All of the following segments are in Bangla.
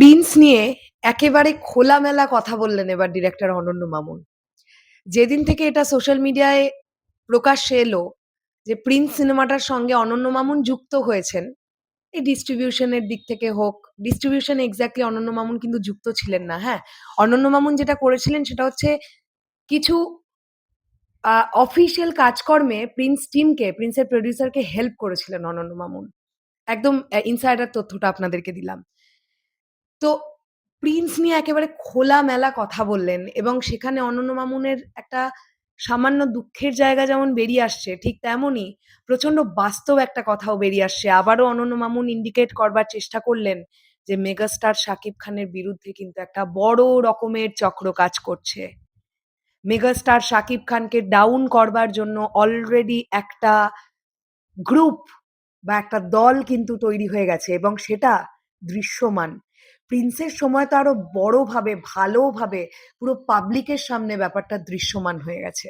প্রিন্স নিয়ে একেবারে খোলামেলা কথা বললেন এবার ডিরেক্টর অনন্য মামুন। যেদিন থেকে এটা সোশ্যাল মিডিয়ায় প্রকাশ্যে এলো যে প্রিন্স সিনেমাটার সঙ্গে অনন্য মামুন যুক্ত হয়েছেন, এই ডিস্ট্রিবিউশন এর দিক থেকে হোক, ডিস্ট্রিবিউশন এক্সাক্টলি অনন্য মামুন কিন্তু যুক্ত ছিলেন না। হ্যাঁ, অনন্য মামুন যেটা করেছিলেন সেটা হচ্ছে কিছু অফিসিয়াল কাজকর্মে প্রিন্সের প্রোডিউসারকে হেল্প করেছিলেন অনন্য মামুন। একদম ইনসাইডার তথ্যটা আপনাদেরকে দিলাম। তো প্রিন্স নিয়ে একেবারে খোলামেলা কথা বললেন এবং সেখানে অনন্য মামুনের একটা সামান্য দুঃখের জায়গা যেমন বেরিয়ে আসছে, ঠিক তেমনই প্রচন্ড বাস্তব একটা কথাও বেরিয়ে আসছে। আবারও অনন্য মামুন ইন্ডিকেট করবার চেষ্টা করলেন যে মেগাস্টার শাকিব খানের বিরুদ্ধে কিন্তু একটা বড় রকমের চক্র কাজ করছে। মেগাস্টার শাকিব খানকে ডাউন করবার জন্য অলরেডি একটা গ্রুপ বা একটা দল কিন্তু তৈরি হয়ে গেছে এবং সেটা দৃশ্যমান। প্রিন্সের সময় তো আরো বড়ভাবে, ভালোভাবে পুরো পাবলিকের সামনে ব্যাপারটা দৃশ্যমান হয়ে গেছে।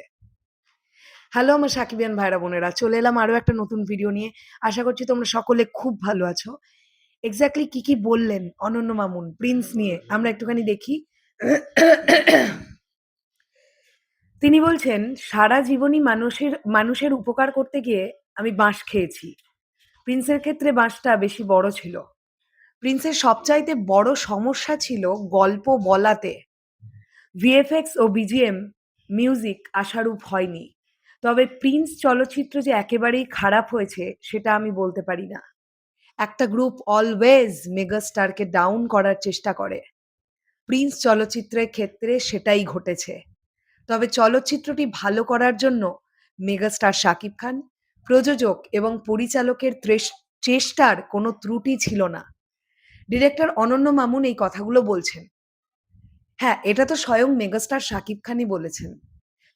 হ্যালো আমার সাকিবিয়ান ভাইরা বোনেরা, চলে এলাম আরো একটা নতুন ভিডিও নিয়ে। আশা করছি তোমরা সকলে খুব ভালো আছো। এক্স্যাক্টলি কি বললেন অনন্য মামুন প্রিন্স নিয়ে আমরা একটুখানি দেখি। তিনি বলছেন, সারা জীবনই মানুষের উপকার করতে গিয়ে আমি বাঁশ খেয়েছি। প্রিন্সের ক্ষেত্রে বাঁশটা বেশি বড় ছিল। প্রিন্সের সবচাইতে বড় সমস্যা ছিল গল্প বলাতে। ভিএফএক্স ও বিজিএম মিউজিক আশারূপ হয়নি। তবে প্রিন্স চলচ্চিত্র যে একেবারেই খারাপ হয়েছে সেটা আমি বলতে পারি না। একটা গ্রুপ অলওয়েজ মেগাস্টারকে ডাউন করার চেষ্টা করে। প্রিন্স চলচ্চিত্রের ক্ষেত্রে সেটাই ঘটেছে। তবে চলচ্চিত্রটি ভালো করার জন্য মেগাস্টার শাকিব খান, প্রযোজক এবং পরিচালকের চেষ্টার কোনো ত্রুটি ছিল না। ডিরেক্টর অনন্য মামুন এই কথাগুলো বলছেন। হ্যাঁ, এটা তো স্বয়ং মেগাস্টার শাকিব খানই বলেছেন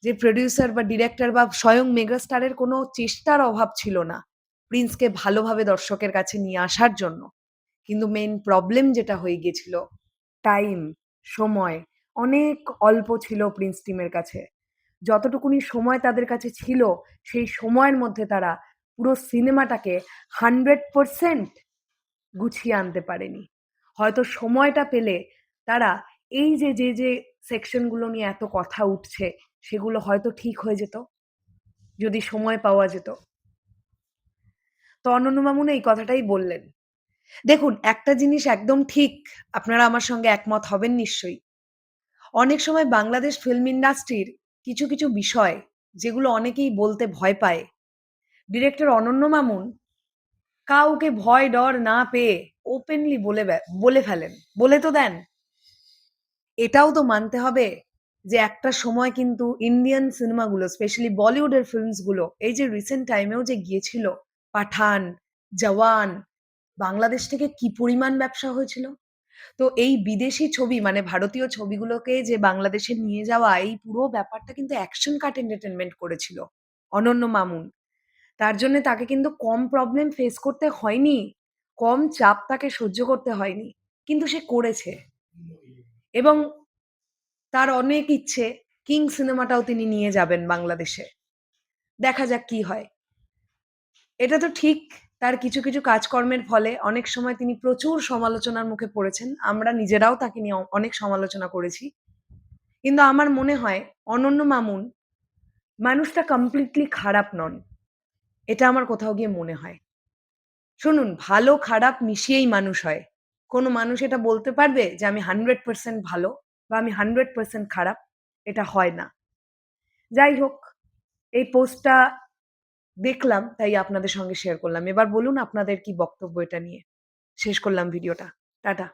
যে প্রোডিউসার বা ডিরেক্টর বা স্বয়ং মেগাস্টারের কোনো চেষ্টার অভাব ছিল না প্রিন্সকে ভালোভাবে দর্শকের কাছে নিয়ে আসার জন্য। কিন্তু মেইন প্রবলেম যেটা হয়ে গিয়েছিল, টাইম, সময় অনেক অল্প ছিল প্রিন্স টিমের কাছে। যতটুকুনি সময় তাদের কাছে ছিল সেই সময়ের মধ্যে তারা পুরো সিনেমাটাকে 100% গুছিয়ে আনতে পারেনি। হয়তো সময়টা পেলে তারা এই যে সেকশনগুলো নিয়ে এত কথা উঠছে সেগুলো হয়তো ঠিক হয়ে যেত, যদি সময় পাওয়া যেত। তো অনন্য মামুন এই কথাটাই বললেন। দেখুন, একটা জিনিস একদম ঠিক, আপনারা আমার সঙ্গে একমত হবেন নিশ্চয়ই। অনেক সময় বাংলাদেশ ফিল্ম ইন্ডাস্ট্রির কিছু বিষয় যেগুলো অনেকেই বলতে ভয় পায়, ডিরেক্টর অনন্য মামুন কাউকে ভয় ডর না পেয়ে ওপেনলি বলে ফেলেন, বলে তো দেন। এটাও তো মানতে হবে যে একটা সময় কিন্তু ইন্ডিয়ান সিনেমাগুলো, স্পেশালি বলিউডের ফিল্মসগুলো, এই যে রিসেন্ট টাইমেও যে গিয়েছিল পাঠান, জওয়ান, বাংলাদেশ থেকে কি পরিমাণ ব্যবসা হয়েছিল। তো এই বিদেশি ছবি মানে ভারতীয় ছবিগুলোকে যে বাংলাদেশে নিয়ে যাওয়া, এই পুরো ব্যাপারটা কিন্তু অ্যাকশন কাট এন্টারটেনমেন্ট করেছিল অনন্য মামুন। তার জন্য তাকে কিন্তু কম প্রবলেম ফেস করতে হয়নি, কম চাপ তাকে সহ্য করতে হয়নি। কিন্তু সে করেছে এবং তার অনেক ইচ্ছে কিং সিনেমাটাও তিনি নিয়ে যাবেন বাংলাদেশে। দেখা যাক কি হয়। এটা তো ঠিক, তার কিছু কাজকর্মের ফলে অনেক সময় তিনি প্রচুর সমালোচনার মুখে পড়েছেন। আমরা নিজেরাও তাকে নিয়ে অনেক সমালোচনা করেছি। কিন্তু আমার মনে হয় অনন্য মামুন মানুষটা কমপ্লিটলি খারাপ নন। এটা আমার কোথাও গিয়ে মনে হয়। শুনুন, ভালো খারাপ মিশিয়েই মানুষ হয়। কোনো মানুষ এটা বলতে পারবে যে আমি 100% ভালো বা আমি 100% খারাপ? এটা হয় না। যাই হোক, এই পোস্টটা দেখলাম তাই আপনাদের সঙ্গে শেয়ার করলাম। এবার বলুন আপনাদের কি বক্তব্য এটা নিয়ে? শেষ করলাম ভিডিওটা। টাটা।